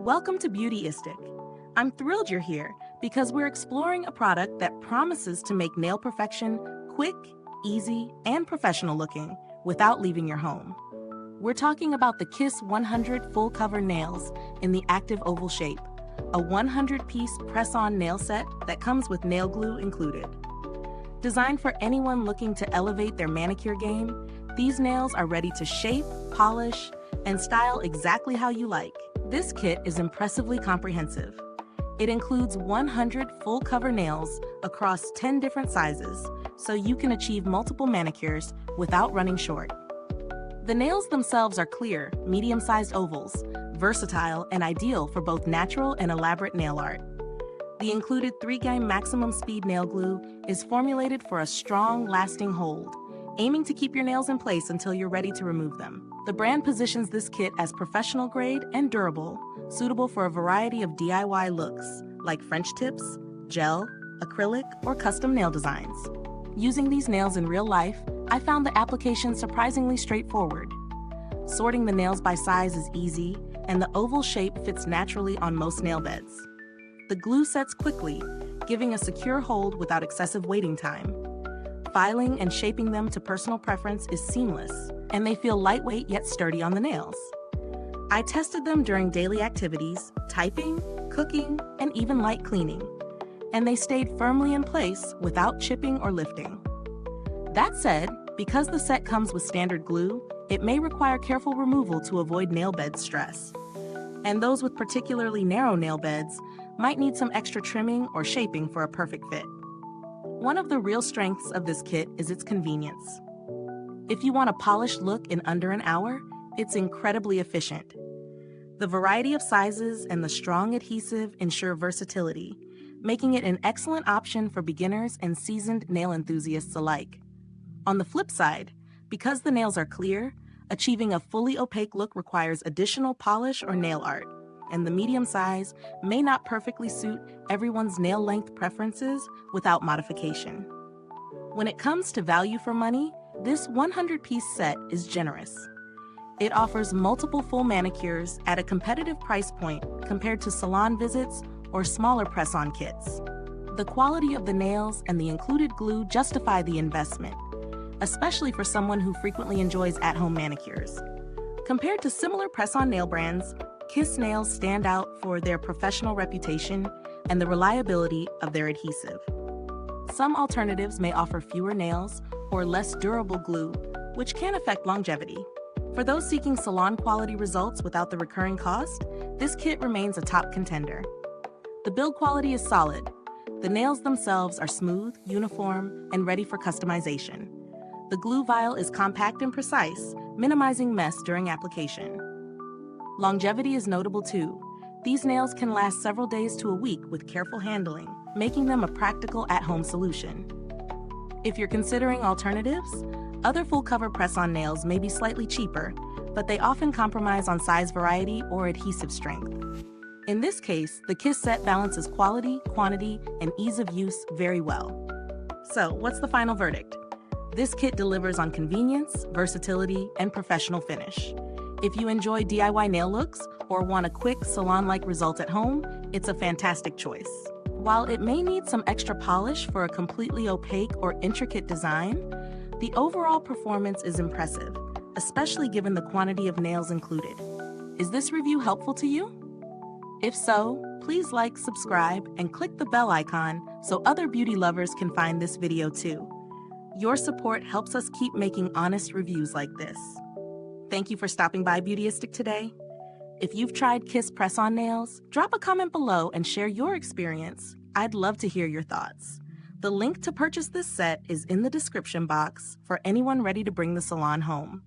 Welcome to Beautyistic. I'm thrilled you're here because we're exploring a product that promises to make nail perfection quick, easy, and professional looking without leaving your home. We're talking about the Kiss 100 full cover nails in the active oval shape, a 100-piece press-on nail set that comes with nail glue included. Designed for anyone looking to elevate their manicure game, these nails are ready to shape, polish, and style exactly how you like. This kit is impressively comprehensive. It includes 100 full cover nails across 10 different sizes, so you can achieve multiple manicures without running short. The nails themselves are clear, medium-sized ovals, versatile and ideal for both natural and elaborate nail art. The included 3-game maximum speed nail glue is formulated for a strong, lasting hold, aiming to keep your nails in place until you're ready to remove them. The brand positions this kit as professional grade and durable, suitable for a variety of DIY looks, like French tips, gel, acrylic, or custom nail designs. Using these nails in real life, I found the application surprisingly straightforward. Sorting the nails by size is easy, and the oval shape fits naturally on most nail beds. The glue sets quickly, giving a secure hold without excessive waiting time. Filing and shaping them to personal preference is seamless, and they feel lightweight yet sturdy on the nails. I tested them during daily activities, typing, cooking, and even light cleaning, and they stayed firmly in place without chipping or lifting. That said, because the set comes with standard glue, it may require careful removal to avoid nail bed stress. And those with particularly narrow nail beds might need some extra trimming or shaping for a perfect fit. One of the real strengths of this kit is its convenience. If you want a polished look in under an hour, it's incredibly efficient. The variety of sizes and the strong adhesive ensure versatility, making it an excellent option for beginners and seasoned nail enthusiasts alike. On the flip side, because the nails are clear, achieving a fully opaque look requires additional polish or nail art, and the medium size may not perfectly suit everyone's nail length preferences without modification. When it comes to value for money, this 100-piece set is generous. It offers multiple full manicures at a competitive price point compared to salon visits or smaller press-on kits. The quality of the nails and the included glue justify the investment, especially for someone who frequently enjoys at-home manicures. Compared to similar press-on nail brands, Kiss nails stand out for their professional reputation and the reliability of their adhesive. Some alternatives may offer fewer nails or less durable glue, which can affect longevity. For those seeking salon-quality results without the recurring cost, this kit remains a top contender. The build quality is solid. The nails themselves are smooth, uniform, and ready for customization. The glue vial is compact and precise, minimizing mess during application. Longevity is notable too. These nails can last several days to a week with careful handling, making them a practical at-home solution. If you're considering alternatives, other full-cover press-on nails may be slightly cheaper, but they often compromise on size variety or adhesive strength. In this case, the Kiss set balances quality, quantity, and ease of use very well. So, what's the final verdict? This kit delivers on convenience, versatility, and professional finish. If you enjoy DIY nail looks or want a quick salon-like result at home, it's a fantastic choice. While it may need some extra polish for a completely opaque or intricate design, the overall performance is impressive, especially given the quantity of nails included. Is this review helpful to you? If so, please like, subscribe, and click the bell icon so other beauty lovers can find this video too. Your support helps us keep making honest reviews like this. Thank you for stopping by Beautyistic today. If you've tried Kiss press-on nails, drop a comment below and share your experience. I'd love to hear your thoughts. The link to purchase this set is in the description box for anyone ready to bring the salon home.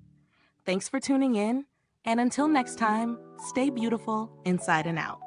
Thanks for tuning in, and until next time, stay beautiful inside and out.